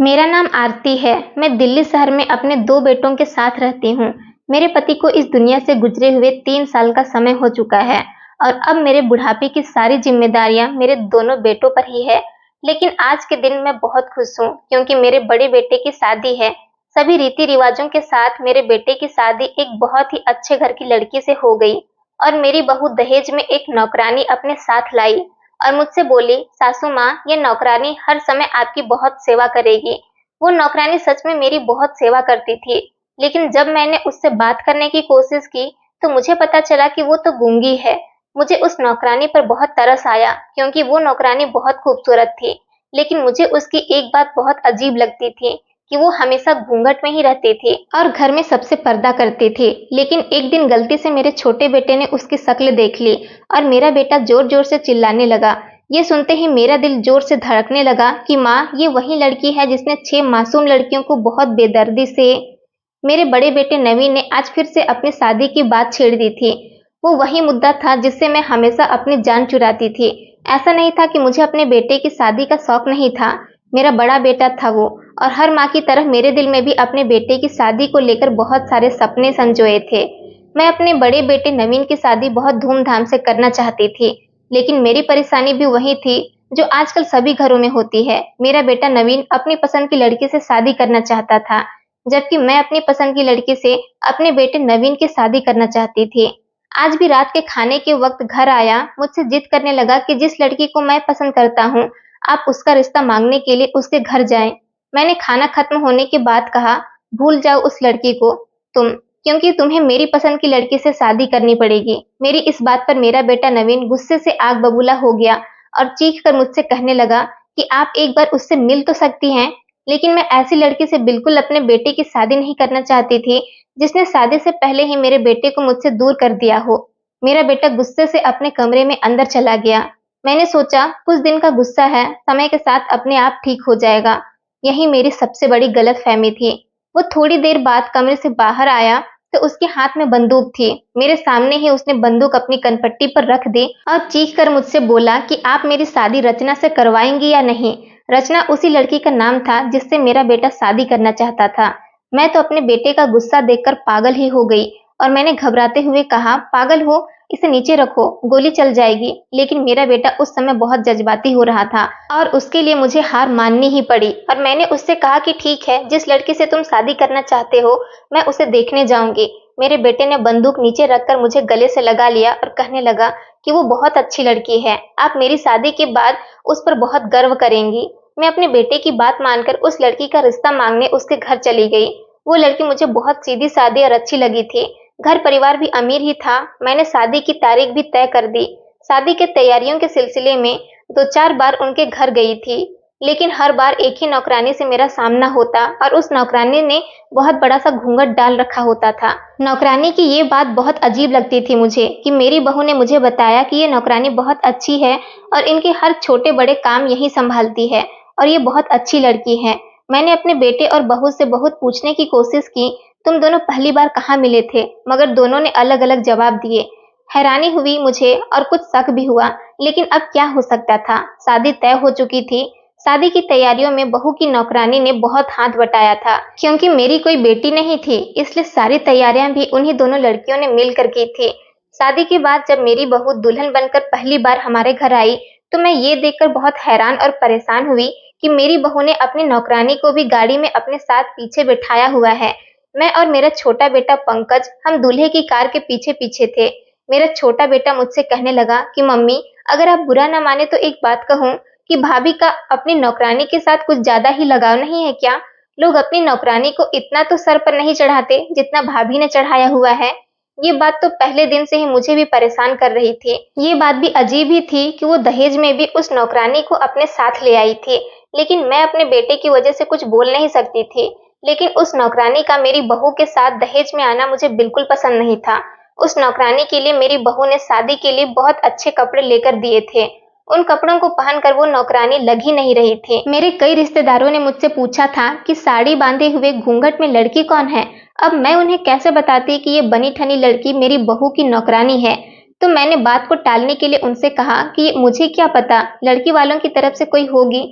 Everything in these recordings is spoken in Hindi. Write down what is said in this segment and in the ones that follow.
मेरा नाम आरती है। मैं दिल्ली शहर में अपने 2 बेटों के साथ रहती हूँ। मेरे पति को इस दुनिया से गुजरे हुए 3 साल का समय हो चुका है और अब मेरे बुढ़ापे की सारी जिम्मेदारियां मेरे दोनों बेटों पर ही है। लेकिन आज के दिन मैं बहुत खुश हूँ क्योंकि मेरे बड़े बेटे की शादी है। सभी रीति रिवाजों के साथ मेरे बेटे की शादी एक बहुत ही अच्छे घर की लड़की से हो गई और मेरी बहू दहेज में एक नौकरानी अपने साथ लाई और मुझसे बोली, सासू माँ, ये नौकरानी हर समय आपकी बहुत सेवा करेगी। वो नौकरानी सच में मेरी बहुत सेवा करती थी, लेकिन जब मैंने उससे बात करने की कोशिश की तो मुझे पता चला कि वो तो गूंगी है। मुझे उस नौकरानी पर बहुत तरस आया क्योंकि वो नौकरानी बहुत खूबसूरत थी, लेकिन मुझे उसकी एक बात बहुत अजीब लगती थी कि वो हमेशा घूंघट में ही रहती थी और घर में सबसे पर्दा करती थी। लेकिन एक दिन गलती से मेरे छोटे बेटे ने उसकी शक्ल देख ली और मेरा बेटा जोर जोर से चिल्लाने लगा। ये सुनते ही मेरा दिल जोर से धड़कने लगा कि माँ, ये वही लड़की है जिसने 6 मासूम लड़कियों को बहुत बेदर्दी से। मेरे बड़े बेटे नवीन ने आज फिर से अपनी शादी की बात छेड़ दी थी। वो वही मुद्दा था जिससे मैं हमेशा अपनी जान चुराती थी। ऐसा नहीं था कि मुझे अपने बेटे की शादी का शौक नहीं था। मेरा बड़ा बेटा था वो, और हर माँ की तरह मेरे दिल में भी अपने बेटे की शादी को लेकर बहुत सारे सपने संजोए थे। मैं अपने बड़े बेटे नवीन की शादी बहुत धूमधाम से करना चाहती थी, लेकिन मेरी परेशानी भी वही थी जो आजकल सभी घरों में होती है। मेरा बेटा नवीन अपनी पसंद की लड़की से शादी करना चाहता था, जबकि मैं अपनी पसंद की लड़की से अपने बेटे नवीन की शादी करना चाहती थी। आज भी रात के खाने के वक्त घर आया, मुझसे जिद करने लगा कि जिस लड़की को मैं पसंद करता हूँ, आप उसका रिश्ता मांगने के लिए उसके घर जाएं। मैंने खाना खत्म होने के बाद कहा, भूल जाओ उस लड़की को तुम, क्योंकि तुम्हें मेरी पसंद की लड़की से शादी करनी पड़ेगी। मेरी इस बात पर मेरा बेटा नवीन गुस्से से आग बबूला हो गया और चीख कर मुझसे कहने लगा कि आप एक बार उससे मिल तो सकती हैं। लेकिन मैं ऐसी लड़की से बिल्कुल अपने बेटे की शादी नहीं करना चाहती थी जिसने शादी से पहले ही मेरे बेटे को मुझसे दूर कर दिया हो। मेरा बेटा गुस्से से अपने कमरे में अंदर चला गया। मैंने सोचा कुछ दिन का गुस्सा है, समय के साथ अपने आप ठीक हो जाएगा। यही मेरी सबसे बड़ी गलतफहमी थी। वो थोड़ी देर बाद कमरे से बाहर आया तो उसके हाथ में बंदूक थी। मेरे सामने ही उसने बंदूक अपनी कनपट्टी पर रख दी और चीख कर मुझसे बोला कि आप मेरी शादी रचना से करवाएंगी या नहीं। रचना उसी लड़की का नाम था जिससे मेरा बेटा शादी करना चाहता था। मैं तो अपने बेटे का गुस्सा देखकर पागल ही हो गई और मैंने घबराते हुए कहा, पागल हो, इसे नीचे रखो, गोली चल जाएगी। लेकिन मेरा बेटा उस समय बहुत जज्बाती हो रहा था और उसके लिए मुझे हार माननी ही पड़ी और मैंने उससे कहा कि ठीक है, जिस लड़की से तुम शादी करना चाहते हो मैं उसे देखने जाऊंगी। मेरे बेटे ने बंदूक नीचे रखकर मुझे गले से लगा लिया और कहने लगा कि वो बहुत अच्छी लड़की है, आप मेरी शादी के बाद उस पर बहुत गर्व करेंगी। मैं अपने बेटे की बात मानकर उस लड़की का रिश्ता मांगने उसके घर चली गई। वो लड़की मुझे बहुत सीधी सादी और अच्छी लगी थी। घर परिवार भी अमीर ही था। मैंने शादी की तारीख भी तय कर दी। शादी के तैयारियों के सिलसिले में 2-4 बार उनके घर गई थी, लेकिन हर बार एक ही नौकरानी से मेरा सामना होता और उस नौकरानी ने बहुत बड़ा सा घूंघट डाल रखा होता था। नौकरानी की ये बात बहुत अजीब लगती थी मुझे कि मेरी बहू ने मुझे बताया कि ये नौकरानी बहुत अच्छी है और इनके हर छोटे बड़े काम यही संभालती है और ये बहुत अच्छी लड़की है। मैंने अपने बेटे और बहू से बहुत पूछने की कोशिश की, तुम दोनों पहली बार कहाँ मिले थे, मगर दोनों ने अलग अलग जवाब दिए। हैरानी हुई मुझे और कुछ शक भी हुआ, लेकिन अब क्या हो सकता था। शादी तय हो चुकी थी। शादी की तैयारियों में बहू की नौकरानी ने बहुत हाथ बटाया था। क्योंकि मेरी कोई बेटी नहीं थी, इसलिए सारी तैयारियां भी उन्हीं दोनों लड़कियों ने मिलकर की थी। शादी के बाद जब मेरी बहू दुल्हन बनकर पहली बार हमारे घर आई तो मैं ये देखकर बहुत हैरान और परेशान हुई कि मेरी बहू ने अपनी नौकरानी को भी गाड़ी में अपने साथ पीछे बिठाया हुआ है। मैं और मेरा छोटा बेटा पंकज हम दूल्हे की कार के पीछे पीछे थे। मेरा छोटा बेटा मुझसे कहने लगा कि मम्मी, अगर आप बुरा न माने तो एक बात कहूँ कि भाभी का अपनी नौकरानी के साथ कुछ ज्यादा ही लगाव नहीं है क्या? लोग अपनी नौकरानी को इतना तो सर पर नहीं चढ़ाते जितना भाभी ने चढ़ाया हुआ है। ये बात तो पहले दिन से ही मुझे भी परेशान कर रही थी। ये बात भी अजीब ही थी कि वो दहेज में भी उस नौकरानी को अपने साथ ले आई थी, लेकिन मैं अपने बेटे की वजह से कुछ बोल नहीं सकती थी। लेकिन उस नौकरानी का मेरी बहू के साथ दहेज में आना मुझे बिल्कुल पसंद नहीं था। उस नौकरानी के लिए मेरी बहू ने शादी के लिए बहुत अच्छे कपड़े लेकर दिए थे। उन कपड़ों को पहनकर वो नौकरानी लग ही नहीं रही थी। मेरे कई रिश्तेदारों ने मुझसे पूछा था कि साड़ी बांधे हुए घूंघट में लड़की कौन है। अब मैं उन्हें कैसे बताती कि ये बनी ठनी लड़की मेरी बहू की नौकरानी है। तो मैंने बात को टालने के लिए उनसे कहा कि मुझे क्या पता, लड़की वालों की तरफ से कोई होगी।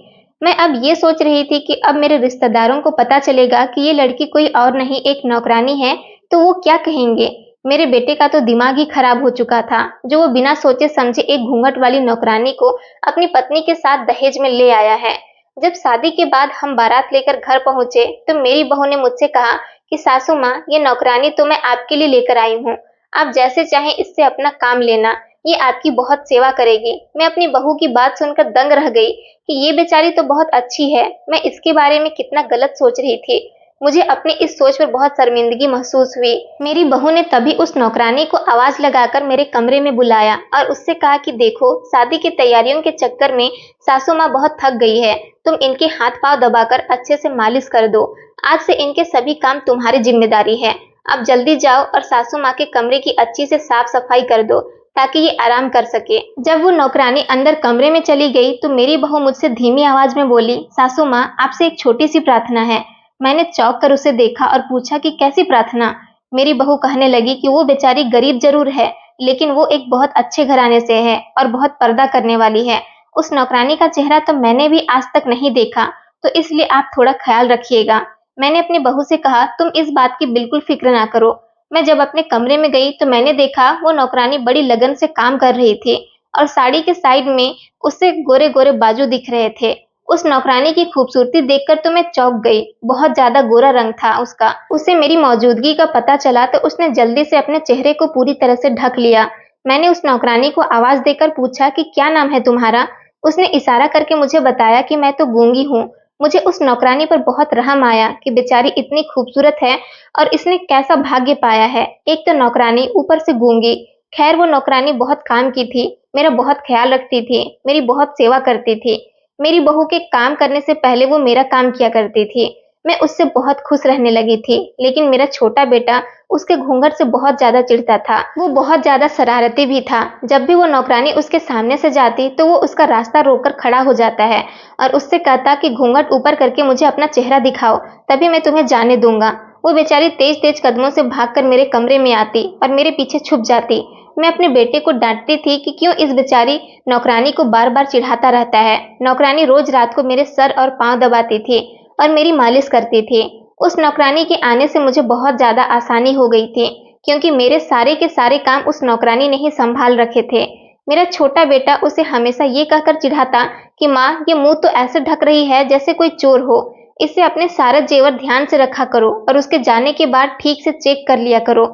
मैं अब ये सोच रही थी कि अब मेरे रिश्तेदारों को पता चलेगा कि ये लड़की कोई और नहीं एक नौकरानी है, तो वो क्या कहेंगे। मेरे बेटे का तो दिमाग ही खराब हो चुका था, जो वो बिना सोचे समझे एक घूंघट वाली नौकरानी को अपनी पत्नी के साथ दहेज में ले आया है। जब शादी के बाद हम बारात लेकर घर पहुंचे तो मेरी बहू ने मुझसे कहा कि सासू माँ, ये नौकरानी तो मैं आपके लिए लेकर आई हूँ, आप जैसे चाहें इससे अपना काम लेना, ये आपकी बहुत सेवा करेगी। मैं अपनी बहू की बात सुनकर दंग रह गई कि ये बेचारी तो बहुत अच्छी है, मैं इसके बारे में कितना गलत सोच रही थी। मुझे अपनी इस सोच पर बहुत शर्मिंदगी महसूस हुई। मेरी बहू ने तभी उस नौकरानी को आवाज लगाकर मेरे कमरे में बुलाया और उससे कहा कि देखो, शादी की तैयारियों के चक्कर में सासू माँ बहुत थक गई है, तुम इनके हाथ पांव दबाकर अच्छे से मालिश कर दो। आज से इनके सभी काम तुम्हारी जिम्मेदारी है। अब जल्दी जाओ और सासू माँ के कमरे की अच्छी से साफ सफाई कर दो ताकि ये आराम कर सके। जब वो नौकरानी अंदर कमरे में चली गई तो मेरी बहू मुझसे धीमी आवाज में बोली, सासू माँ, आपसे एक छोटी सी प्रार्थना है। मैंने चौंक कर उसे देखा और पूछा कि कैसी प्रार्थना। मेरी बहू कहने लगी कि वो बेचारी गरीब जरूर है, लेकिन वो एक बहुत अच्छे घराने से है और बहुत पर्दा करने वाली है। उस नौकरानी का चेहरा तो मैंने भी आज तक नहीं देखा, तो इसलिए आप थोड़ा ख्याल रखिएगा। मैंने अपनी बहू से कहा, तुम इस बात की बिल्कुल फिक्र ना करो। मैं जब अपने कमरे में गई तो मैंने देखा वो नौकरानी बड़ी लगन से काम कर रही थी और साड़ी के साइड में उससे गोरे गोरे बाजू दिख रहे थे। उस नौकरानी की खूबसूरती देखकर तो मैं चौंक गई। बहुत ज्यादा गोरा रंग था उसका। उसे मेरी मौजूदगी का पता चला तो उसने जल्दी से अपने चेहरे को पूरी तरह से ढक लिया। मैंने उस नौकरानी को आवाज देकर पूछा कि क्या नाम है तुम्हारा। उसने इशारा करके मुझे बताया कि मैं तो गूंगी हूँ। मुझे उस नौकरानी पर बहुत रहम आया कि बेचारी इतनी खूबसूरत है और इसने कैसा भाग्य पाया है। एक तो नौकरानी, ऊपर से गूंगी। खैर, वो नौकरानी बहुत काम की थी, मेरा बहुत ख्याल रखती थी, मेरी बहुत सेवा करती थी। मेरी बहू के काम करने से पहले वो मेरा काम किया करती थी। मैं उससे बहुत खुश रहने लगी थी, लेकिन मेरा छोटा बेटा उसके घूंघट से बहुत ज्यादा चिढ़ता था। वो बहुत ज्यादा शरारती भी था। जब भी वो नौकरानी उसके सामने से जाती तो वो उसका रास्ता रोककर खड़ा हो जाता है और उससे कहता कि घूंघट ऊपर करके मुझे अपना चेहरा दिखाओ, तभी मैं तुम्हें जाने दूंगा। वो बेचारी तेज तेज कदमों से भागकर मेरे कमरे में आती और मेरे पीछे छुप जाती। मैं अपने बेटे को डांटती थी कि क्यों इस बेचारी नौकरानी को बार बार चिढ़ाता रहता है। नौकरानी रोज रात को मेरे सर और पांव दबाती थी और मेरी मालिश करती थी। उस नौकरानी के आने से मुझे बहुत ज्यादा आसानी हो गई थी, क्योंकि मेरे सारे के सारे काम उस नौकरानी ने ही संभाल रखे थे। मेरा छोटा बेटा उसे हमेशा ये कहकर चिढ़ाता कि माँ, ये मुंह तो ऐसे ढक रही है जैसे कोई चोर हो, इसे अपने सारे जेवर ध्यान से रखा करो और उसके जाने के बाद ठीक से चेक कर लिया करो।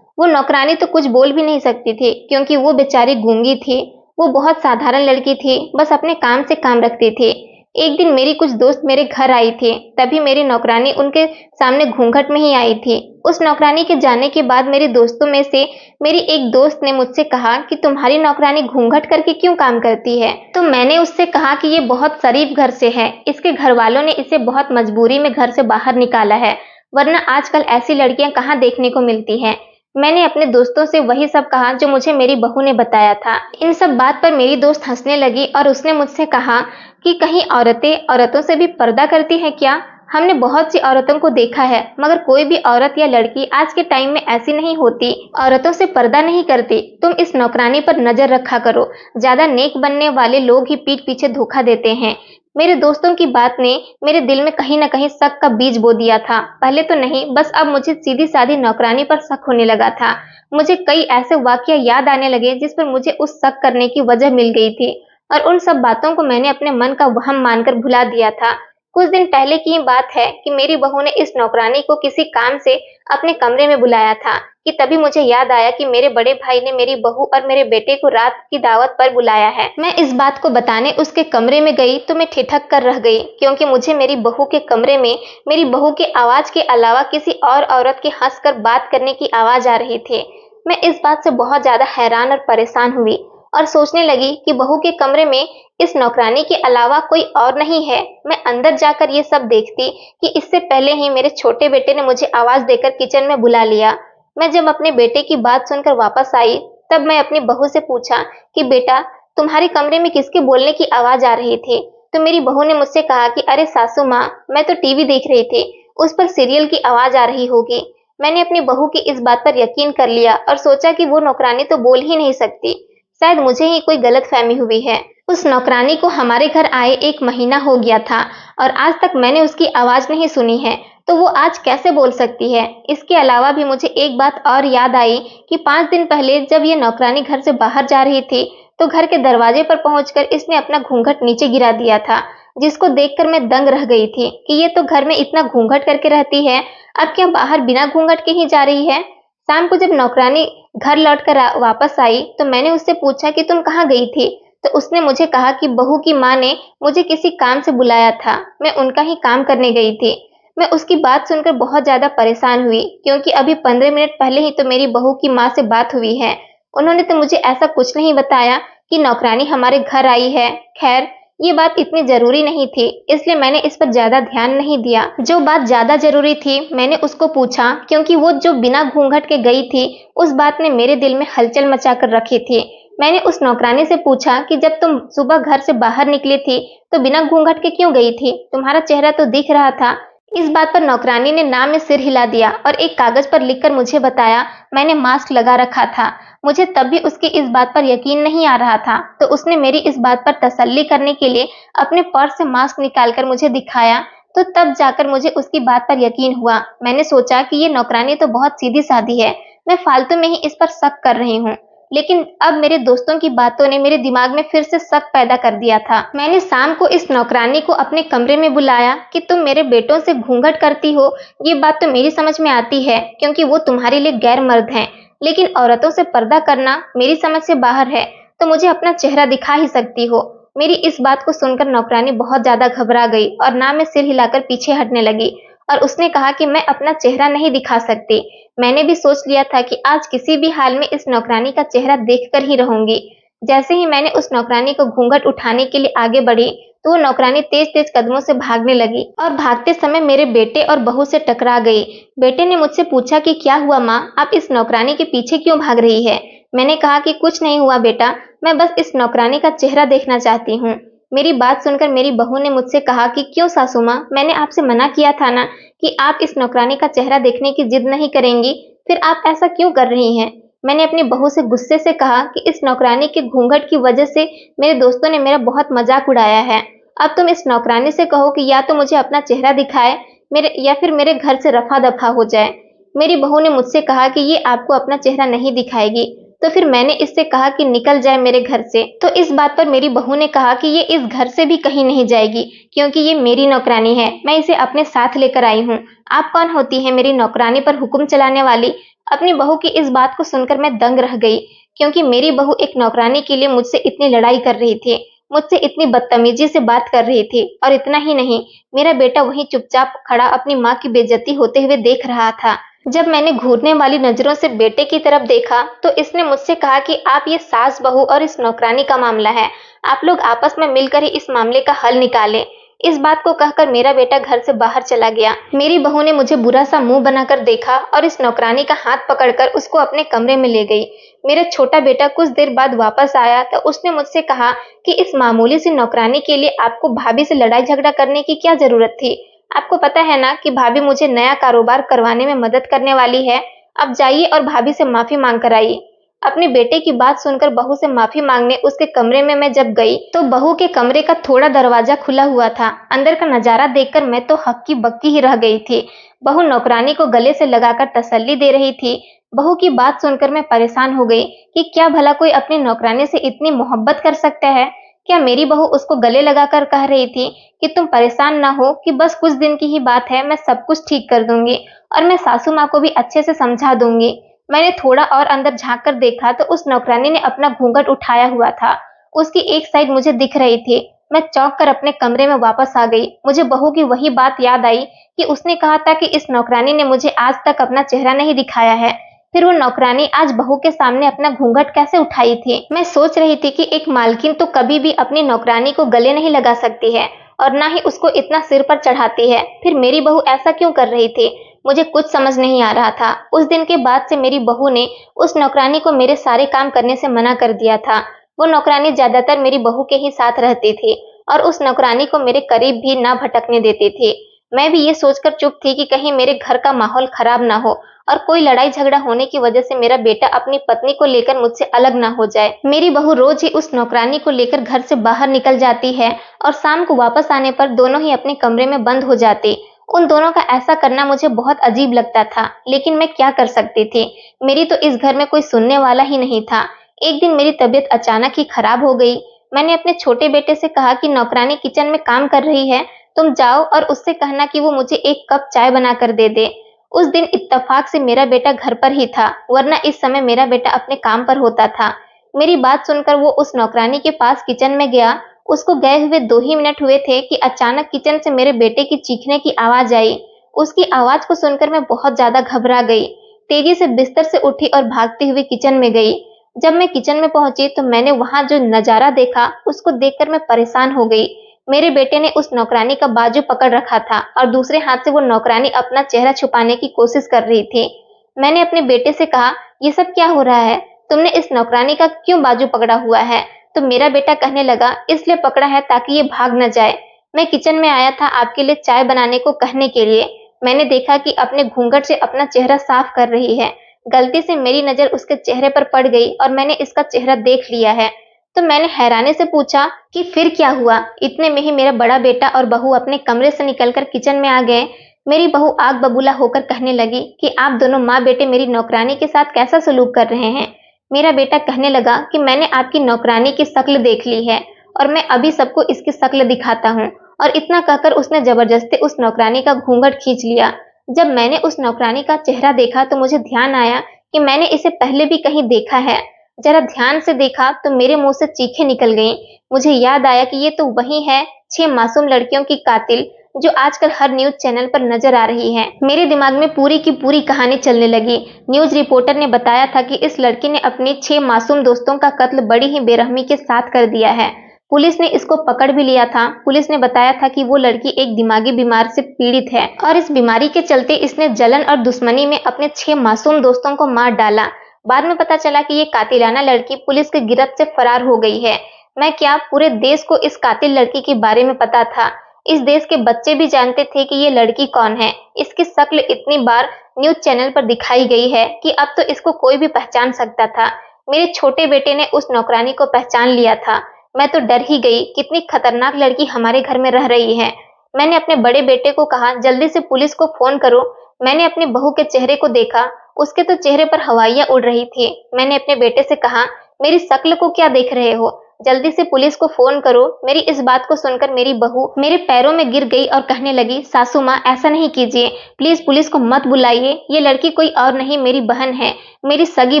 वो नौकरानी तो कुछ बोल भी नहीं सकती थी, क्योंकि वो बेचारी गूंगी थी। वो बहुत साधारण लड़की थी, बस अपने काम से काम रखती थी। एक दिन मेरी कुछ दोस्त मेरे घर आई थी, तभी मेरी नौकरानी उनके सामने घूंघट में ही आई थी। उस नौकरानी के जाने के बाद मेरे दोस्तों में से मेरी एक दोस्त ने मुझसे कहा कि तुम्हारी नौकरानी घूंघट करके क्यों काम करती है। तो मैंने उससे कहा कि ये बहुत शरीफ घर से है, इसके घर वालों ने इसे बहुत मजबूरी में घर से बाहर निकाला है, वरना आजकल ऐसी लड़कियां कहाँ देखने को मिलती हैं। मैंने अपने दोस्तों से वही सब कहा जो मुझे मेरी बहू ने बताया था। इन सब बात पर मेरी दोस्त हंसने लगी और उसने मुझसे कहा कि कहीं औरतें औरतों से भी पर्दा करती हैं क्या। हमने बहुत सी औरतों को देखा है, मगर कोई भी औरत या लड़की आज के टाइम में ऐसी नहीं होती, औरतों से पर्दा नहीं करती। तुम इस नौकरानी पर नजर रखा करो, ज्यादा नेक बनने वाले लोग ही पीठ पीछे धोखा देते हैं। मेरे दोस्तों की बात ने मेरे दिल में कहीं न कहीं शक का बीज बो दिया था। पहले तो नहीं, बस अब मुझे सीधी सादी नौकरानी पर शक होने लगा था। मुझे कई ऐसे वाकया याद आने लगे जिस पर मुझे उस शक करने की वजह मिल गई थी, और उन सब बातों को मैंने अपने मन का वहम मानकर भुला दिया था। कुछ दिन पहले की बात है कि मेरी बहू ने इस नौकरानी को किसी काम से अपने कमरे में बुलाया था कि तभी मुझे याद आया कि मेरे बड़े भाई ने मेरी बहू और मेरे बेटे को रात की दावत पर बुलाया है। मैं इस बात को बताने उसके कमरे में गई तो मैं ठिठक कर रह गई, क्योंकि मुझे मेरी बहू के कमरे में मेरी बहू के आवाज के अलावा किसी और औरत के हंसकर बात करने की आवाज आ रही थी। मैं इस बात से बहुत ज्यादा हैरान और परेशान हुई और सोचने लगी कि बहू के कमरे में इस नौकरानी के अलावा कोई और नहीं है। मैं अंदर जाकर ये सब देखती कि इससे पहले ही मेरे छोटे बेटे ने मुझे आवाज देकर किचन में बुला लिया। मैं जब अपने बेटे की बात सुनकर वापस आई, तब मैं अपनी बहू से पूछा कि बेटा, तुम्हारे कमरे में किसके बोलने की आवाज आ रही थी। तो मेरी बहू ने मुझसे कहा कि अरे सासू माँ, मैं तो टीवी देख रही थी, उस पर सीरियल की आवाज आ रही होगी। मैंने अपनी बहू की इस बात पर यकीन कर लिया और सोचा कि वो नौकरानी तो बोल ही नहीं सकती, शायद मुझे ही कोई गलतफहमी हुई है। उस नौकरानी को हमारे घर आए 1 महीना हो गया था और आज तक मैंने उसकी आवाज़ नहीं सुनी है, तो वो आज कैसे बोल सकती है? इसके अलावा भी मुझे एक बात और याद आई कि 5 दिन पहले जब ये नौकरानी घर से बाहर जा रही थी, तो घर के दरवाजे पर पहुंचकर इसने अपना घूंघट नीचे गिरा दिया था, जिसको देखकर मैं दंग रह गई थी कि ये तो घर में इतना घूंघट करके रहती है, अब क्या बाहर बिना घूंघट के ही जा रही है? शाम को जब नौकरानी घर लौटकर वापस आई, तो मैंने उससे पूछा कि तुम कहाँ गई थी? तो उसने मुझे कहा कि बहू की माँ ने मुझे किसी काम से बुलाया था, मैं उनका ही काम करने गई थी। मैं उसकी बात सुनकर बहुत ज़्यादा परेशान हुई क्योंकि अभी 15 मिनट पहले ही तो मेरी बहू की माँ से बात हुई है। उन्होंने तो मुझे ऐसा कुछ नहीं बताया कि नौकरानी हमारे घर आई है। खैर, ये बात इतनी ज़रूरी नहीं थी, इसलिए मैंने इस पर ज़्यादा ध्यान नहीं दिया। जो बात ज़्यादा ज़रूरी थी, मैंने उसको पूछा क्योंकि वो जो बिना घूंघट के गई थी, उस बात ने मेरे दिल में हलचल मचाकर रखी थी। मैंने उस नौकरानी से पूछा कि जब तुम सुबह घर से बाहर निकली थी, तो बिना घूंघट के क्यों गई थी? तुम्हारा चेहरा तो दिख रहा था। इस बात पर नौकरानी ने ना में सिर हिला दिया और एक कागज पर लिखकर मुझे बताया, मैंने मास्क लगा रखा था। मुझे तब भी उसकी इस बात पर यकीन नहीं आ रहा था, तो उसने मेरी इस बात पर तसल्ली करने के लिए अपने पर्स से मास्क निकालकर मुझे दिखाया, तो तब जाकर मुझे उसकी बात पर यकीन हुआ। मैंने सोचा कि ये नौकरानी तो बहुत सीधी-सादी है, मैं फालतू में ही इस पर शक कर रही हूँ। लेकिन अब मेरे दोस्तों की बातों ने मेरे दिमाग में फिर से शक पैदा कर दिया था। मैंने शाम को इस नौकरानी को अपने कमरे में बुलाया कि तुम मेरे बेटों से घूंघट करती हो, ये बात तो मेरी समझ में आती है क्योंकि वो तुम्हारे लिए गैर मर्द हैं, लेकिन औरतों से पर्दा करना मेरी समझ से बाहर है, तो मुझे अपना चेहरा दिखा ही सकती हो। मेरी इस बात को सुनकर नौकरानी बहुत ज्यादा घबरा गई और ना में सिर हिलाकर पीछे हटने लगी और उसने कहा कि मैं अपना चेहरा नहीं दिखा सकती। मैंने भी सोच लिया था कि आज किसी भी हाल में इस नौकरानी का चेहरा देखकर ही रहूंगी। जैसे ही मैंने उस नौकरानी को घूंघट उठाने के लिए आगे बढ़ी, तो वो नौकरानी तेज-तेज कदमों से भागने लगी और भागते समय मेरे बेटे और बहू से टकरा गई। बेटे ने मुझसे पूछा कि क्या हुआ माँ, आप इस नौकरानी के पीछे क्यों भाग रही है? मैंने कहा कि कुछ नहीं हुआ बेटा, मैं बस इस नौकरानी का चेहरा देखना चाहती हूँ। मेरी बात सुनकर मेरी बहू ने मुझसे कहा कि क्यों सासू माँ, मैंने आपसे मना किया था ना कि आप इस नौकरानी का चेहरा देखने की जिद नहीं करेंगी, फिर आप ऐसा क्यों कर रही हैं? मैंने अपनी बहू से गुस्से से कहा कि इस नौकरानी के घूंघट की वजह से मेरे दोस्तों ने मेरा बहुत मजाक उड़ाया है। अब तुम इस नौकरानी से कहो कि या तो मुझे अपना चेहरा दिखाए मेरे या फिर मेरे घर से रफा दफा हो जाए। मेरी बहू ने मुझसे कहा कि ये आपको अपना चेहरा नहीं दिखाएगी, तो फिर मैंने इससे कहा कि निकल जाए मेरे घर से। तो इस बात पर मेरी बहू ने कहा कि ये इस घर से भी कहीं नहीं जाएगी क्योंकि ये मेरी नौकरानी है, मैं इसे अपने साथ लेकर आई हूँ। आप कौन होती है मेरी नौकरानी पर हुक्म चलाने वाली? अपनी बहू की इस बात को सुनकर मैं दंग रह गई क्योंकि मेरी बहू एक नौकरानी के लिए मुझसे इतनी लड़ाई कर रही थी, मुझसे इतनी बदतमीजी से बात कर रही थी और इतना ही नहीं, मेरा बेटा वहीं चुपचाप खड़ा अपनी माँ की बेइज्जती होते हुए देख रहा था। जब मैंने घूरने वाली नजरों से बेटे की तरफ देखा, तो इसने मुझसे कहा कि आप ये सास बहू और इस नौकरानी का मामला है, आप लोग आपस में मिलकर ही इस मामले का हल निकालें। इस बात को कहकर मेरा बेटा घर से बाहर चला गया। मेरी बहू ने मुझे बुरा सा मुंह बनाकर देखा और इस नौकरानी का हाथ पकड़कर उसको अपने कमरे में ले गई। मेरा छोटा बेटा कुछ देर बाद वापस आया तो उसने मुझसे कहा कि इस मामूली सी नौकरानी के लिए आपको भाभी से लड़ाई झगड़ा करने की क्या जरूरत थी? आपको पता है ना कि भाभी मुझे नया कारोबार करवाने में मदद करने वाली है। अब जाइए और भाभी से माफी मांग कर आइए। अपने बेटे की बात सुनकर बहू से माफी मांगने उसके कमरे में मैं जब गई, तो बहू के कमरे का थोड़ा दरवाजा खुला हुआ था। अंदर का नजारा देखकर मैं तो हक्की बक्की ही रह गई थी। बहू नौकरानी को गले से लगाकर तसल्ली दे रही थी। बहू की बात सुनकर मैं परेशान हो गई कि क्या भला कोई अपनी नौकरानी से इतनी मोहब्बत कर सकता है? क्या मेरी बहू उसको गले लगाकर कह रही थी कि तुम परेशान ना हो, कि बस कुछ दिन की ही बात है, मैं सब कुछ ठीक कर दूंगी और मैं सासू माँ को भी अच्छे से समझा दूंगी। मैंने थोड़ा और अंदर झांक कर देखा तो उस नौकरानी ने अपना घूंघट उठाया हुआ था। उसकी एक साइड मुझे दिख रही थी। मैं चौंक कर अपने कमरे में वापस आ गई। मुझे बहू की वही बात याद आई कि उसने कहा था कि इस नौकरानी ने मुझे आज तक अपना चेहरा नहीं दिखाया है। फिर वो नौकरानी आज बहू के सामने अपना घूंघट कैसे उठाई थी? मैं सोच रही थी कि एक मालकिन तो कभी भी अपनी नौकरानी को गले नहीं लगा सकती है और ना ही उसको इतना सिर पर चढ़ाती है। फिर मेरी बहू ऐसा क्यों कर रही थी? मुझे कुछ समझ नहीं आ रहा था। उस दिन के बाद से मेरी बहू ने उस नौकरानी को मेरे सारे काम करने से मना कर दिया था। वो नौकरानी ज्यादातर मेरी बहू के ही साथ रहती थी और उस नौकरानी को मेरे करीब भी ना भटकने देती थी। मैं भी ये सोचकर चुप थी कि कहीं मेरे घर का माहौल खराब ना हो और कोई लड़ाई झगड़ा होने की वजह से मेरा बेटा अपनी पत्नी को लेकर मुझसे अलग ना हो जाए। मेरी बहू रोज ही उस नौकरानी को लेकर घर से बाहर निकल जाती है और शाम को वापस आने पर दोनों ही अपने कमरे में बंद हो जाते। उन दोनों का ऐसा करना मुझे बहुत अजीब लगता था, लेकिन मैं क्या कर सकती थी। मेरी तो इस घर में कोई सुनने वाला ही नहीं था। एक दिन मेरी तबीयत अचानक ही खराब हो गई। मैंने अपने छोटे बेटे से कहा कि नौकरानी किचन में काम कर रही है, तुम जाओ और उससे कहना कि वो मुझे एक कप चाय बना कर दे दे। उस दिन इत्तेफाक से मेरा बेटा घर पर ही था, वरना इस समय मेरा बेटा अपने काम पर होता था। मेरी बात सुनकर वो उस नौकरानी के पास किचन में गया। उसको गए हुए 2 ही मिनट हुए थे कि अचानक किचन से मेरे बेटे की चीखने की आवाज आई। उसकी आवाज को सुनकर मैं बहुत ज्यादा घबरा गई। तेजी से बिस्तर से उठी और भागती हुई किचन में गई। जब मैं किचन में पहुंची तो मैंने वहां जो नजारा देखा, उसको देखकर मैं परेशान हो गई। मेरे बेटे ने उस नौकरानी का बाजू पकड़ रखा था और दूसरे हाथ से वो नौकरानी अपना चेहरा छुपाने की कोशिश कर रही थी। मैंने अपने बेटे से कहा, ये सब क्या हो रहा है? तुमने इस नौकरानी का क्यों बाजू पकड़ा हुआ है? तो मेरा बेटा कहने लगा, इसलिए पकड़ा है ताकि ये भाग न जाए। मैं किचन में आया था आपके लिए चाय बनाने को कहने के लिए। मैंने देखा कि अपने घूंघट से अपना चेहरा साफ कर रही है। गलती से मेरी नजर उसके चेहरे पर पड़ गई और मैंने इसका चेहरा देख लिया है। तो मैंने हैरानी से पूछा कि फिर क्या हुआ? इतने में ही मेरा बड़ा बेटा और बहू अपने कमरे से निकलकर किचन में आ गए। मेरी बहू आग बबूला होकर कहने लगी कि आप दोनों माँ बेटे मेरी नौकरानी के साथ कैसा सलूक कर रहे हैं। मेरा बेटा कहने लगा कि मैंने आपकी नौकरानी की शक्ल देख ली है और मैं अभी सबको इसकी शक्ल दिखाता हूँ। और इतना कहकर उसने जबरदस्ती उस नौकरानी का घूंघट खींच लिया। जब मैंने उस नौकरानी का चेहरा देखा तो मुझे ध्यान आया कि मैंने इसे पहले भी कहीं देखा है। जरा ध्यान से देखा तो मेरे मुंह से चीखें निकल गईं। मुझे याद आया कि ये तो वही है, 6 मासूम लड़कियों की कातिल जो आजकल हर न्यूज चैनल पर नजर आ रही है। मेरे दिमाग में पूरी की पूरी कहानी चलने लगी। न्यूज रिपोर्टर ने बताया था कि इस लड़की ने अपनी 6 मासूम दोस्तों का कत्ल बड़ी ही बेरहमी के साथ कर दिया है। पुलिस ने इसको पकड़ भी लिया था। पुलिस ने बताया था कि वो लड़की एक दिमागी बीमार से पीड़ित है और इस बीमारी के चलते इसने जलन और दुश्मनी में अपने 6 मासूम दोस्तों को मार डाला। बाद में पता चला कि ये कातिलाना लड़की पुलिस की गिरफ्त से फरार हो गई है। मैं क्या, पूरे देश को इस कातिल लड़की के बारे में पता था। इस देश के बच्चे भी जानते थे कि ये लड़की कौन है। इसकी शक्ल इतनी बार न्यूज चैनल पर दिखाई गई है कि अब तो इसको कोई भी पहचान सकता था। मेरे छोटे बेटे ने उस नौकरानी को पहचान लिया था। मैं तो डर ही गई, कितनी खतरनाक लड़की हमारे घर में रह रही है। मैंने अपने बड़े बेटे को कहा, जल्दी से पुलिस को फोन करो। मैंने अपनी बहू के चेहरे को देखा, उसके तो चेहरे पर हवाइयां उड़ रही थी। मैंने अपने बेटे से कहा, मेरी शक्ल को क्या देख रहे हो, जल्दी से पुलिस को फोन करो। मेरी इस बात को सुनकर मेरी बहू मेरे पैरों में गिर गई और कहने लगी, सासू माँ ऐसा नहीं कीजिए, प्लीज पुलिस को मत बुलाइए। ये लड़की कोई और नहीं, मेरी बहन है, मेरी सगी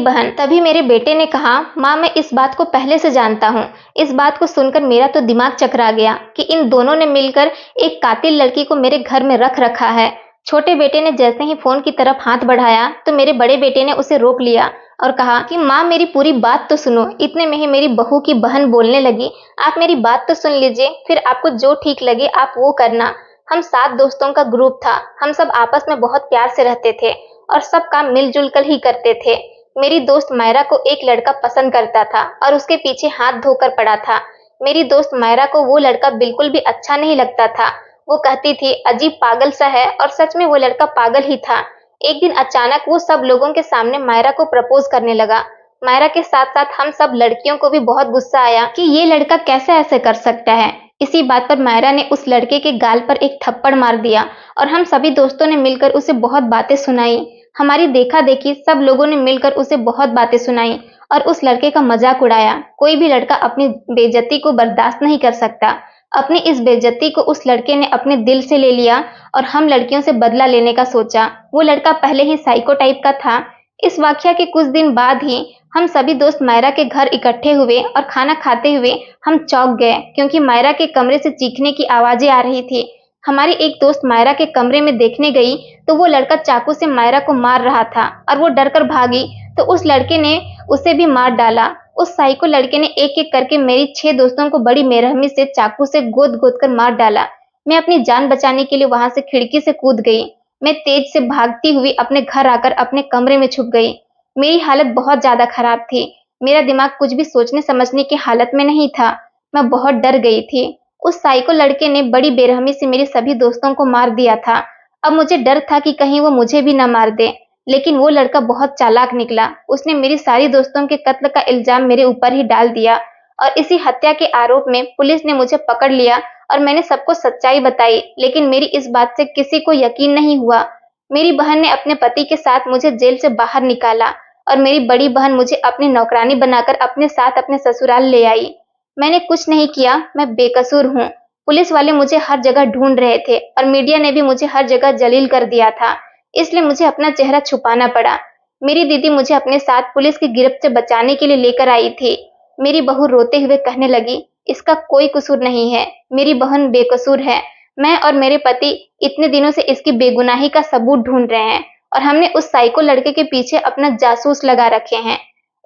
बहन। तभी मेरे बेटे ने कहा, माँ मैं इस बात को पहले से जानता हूँ। इस बात को सुनकर मेरा तो दिमाग चकरा गया कि इन दोनों ने मिलकर एक कातिल लड़की को मेरे घर में रख रखा है। छोटे बेटे ने जैसे ही फोन की तरफ हाथ बढ़ाया तो मेरे बड़े बेटे ने उसे रोक लिया और कहा कि माँ मेरी पूरी बात तो सुनो। इतने में ही मेरी बहू की बहन बोलने लगी, आप मेरी बात तो सुन लीजिए, फिर आपको जो ठीक लगे आप वो करना। हम 7 दोस्तों का ग्रुप था। हम सब आपस में बहुत प्यार से रहते थे और सब काम मिलजुल कर ही करते थे। मेरी दोस्त मायरा को एक लड़का पसंद करता था और उसके पीछे हाथ धोकर पड़ा था। मेरी दोस्त मायरा को वो लड़का बिल्कुल भी अच्छा नहीं लगता था। वो कहती थी अजीब पागल सा है, और सच में वो लड़का पागल ही था। एक दिन अचानक वो सब लोगों के सामने मायरा को प्रपोज करने लगा। मायरा के साथ साथ हम सब लड़कियों को भी बहुत गुस्सा आया कि ये लड़का कैसे ऐसे कर सकता है। इसी बात पर मायरा ने उस लड़के के गाल पर एक थप्पड़ मार दिया और हम सभी दोस्तों ने मिलकर उसे बहुत बातें सुनाई। हमारी देखा देखी सब लोगों ने मिलकर उसे बहुत बातें सुनाई और उस लड़के का मजाक उड़ाया। कोई भी लड़का अपनी बेइज्जती को बर्दाश्त नहीं कर सकता। अपनी इस बेइज्जती को उस लड़के ने अपने दिल से ले लिया और हम लड़कियों से बदला लेने का सोचा। वो लड़का पहले ही साइको टाइप का था। इस वाकया के कुछ दिन बाद ही हम सभी दोस्त मायरा के घर इकट्ठे हुए और खाना खाते हुए हम चौंक गए क्योंकि मायरा के कमरे से चीखने की आवाजें आ रही थी। हमारी एक दोस्त मायरा के कमरे में देखने गई तो वो लड़का चाकू से मायरा को मार रहा था और वो डरकर भागी तो उस लड़के ने उसे भी मार डाला। उस साइको लड़के ने एक एक करके मेरी 6 दोस्तों को बड़ी बेरहमी से चाकू से गोद गोद कर मार डाला। मैं अपनी जान बचाने के लिए वहां से खिड़की से कूद गई। मैं तेज से भागती हुई अपने घर आकर अपने कमरे में छुप गई। मेरी हालत बहुत ज्यादा खराब थी। मेरा दिमाग कुछ भी सोचने समझने की हालत में नहीं था। मैं बहुत डर गई थी। उस साइको लड़के ने बड़ी बेरहमी से मेरे सभी दोस्तों को मार दिया था। अब मुझे डर था कि कहीं वो मुझे भी न मार दे। लेकिन वो लड़का बहुत चालाक निकला। उसने मेरी सारी दोस्तों के कत्ल का इल्जाम मेरे ऊपर ही डाल दिया और इसी हत्या के आरोप में पुलिस ने मुझे पकड़ लिया और मैंने सबको सच्चाई बताई, लेकिन मेरी इस बात से किसी को यकीन नहीं हुआ। मेरी बहन ने अपने पति के साथ मुझे जेल से बाहर निकाला और मेरी बड़ी बहन मुझे अपनी नौकरानी बनाकर अपने साथ अपने ससुराल ले आई। मैंने कुछ नहीं किया, मैं बेकसूर हूँ। पुलिस वाले मुझे हर जगह ढूंढ रहे थे और मीडिया ने भी मुझे हर जगह जलील कर दिया था, इसलिए मुझे अपना चेहरा छुपाना पड़ा। मेरी दीदी मुझे अपने साथ पुलिस की गिरफ्त से बचाने के लिए लेकर आई थी। मेरी बहू रोते हुए कहने लगी, इसका कोई कसूर नहीं है, मेरी बहन बेकसूर है। मैं और मेरे पति इतने दिनों से इसकी बेगुनाही का सबूत ढूंढ रहे हैं और हमने उस साइको लड़के के पीछे अपना जासूस लगा रखे हैं।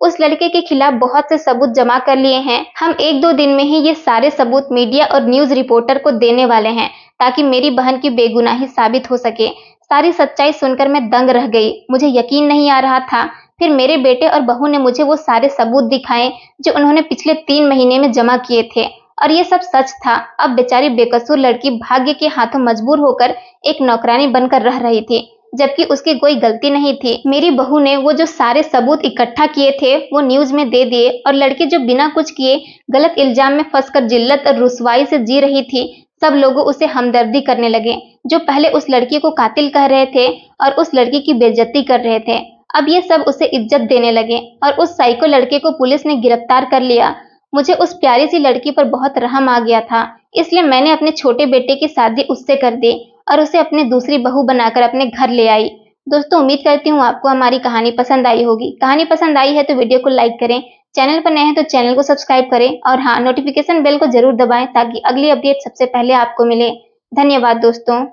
उस लड़के के खिलाफ बहुत से सबूत जमा कर लिए हैं। हम 1-2 दिन में ही ये सारे सबूत मीडिया और न्यूज रिपोर्टर को देने वाले हैं ताकि मेरी बहन की बेगुनाही साबित हो सके। सारी सच्चाई सुनकर मैं दंग रह गई। मुझे यकीन नहीं आ रहा था। फिर मेरे बेटे और बहू ने मुझे वो सारे सबूत दिखाए जो उन्होंने पिछले 3 महीने में जमा किए थे और ये सब सच था। अब बेचारी बेकसूर लड़की भाग्य के हाथों मजबूर होकर एक नौकरानी बनकर रह रही थी, जबकि उसकी कोई गलती नहीं थी। मेरी बहू ने वो जो सारे सबूत इकट्ठा किए थे वो न्यूज में दे दिए और लड़की जो बिना कुछ किए गलत इल्जाम में फंसकर जिल्लत और रुसवाई से जी रही थी, सब लोगों उसे हमदर्दी करने लगे। जो पहले उस लड़की को कातिल कह रहे थे और उस लड़की की बेइज्जती कर रहे थे, अब ये सब उसे इज्जत देने लगे और उस साइको लड़के को पुलिस ने गिरफ्तार कर लिया। मुझे उस प्यारी सी लड़की पर बहुत रहम आ गया था, इसलिए मैंने अपने छोटे बेटे की शादी उससे कर दी और उसे अपनी दूसरी बहू बनाकर अपने घर ले आई। दोस्तों, उम्मीद करती हूँ आपको हमारी कहानी पसंद आई होगी। कहानी पसंद आई है तो वीडियो को लाइक करें, चैनल पर नए हैं तो चैनल को सब्सक्राइब करें और हाँ, नोटिफिकेशन बेल को जरूर दबाएं ताकि अगली अपडेट सबसे पहले आपको मिले। धन्यवाद दोस्तों।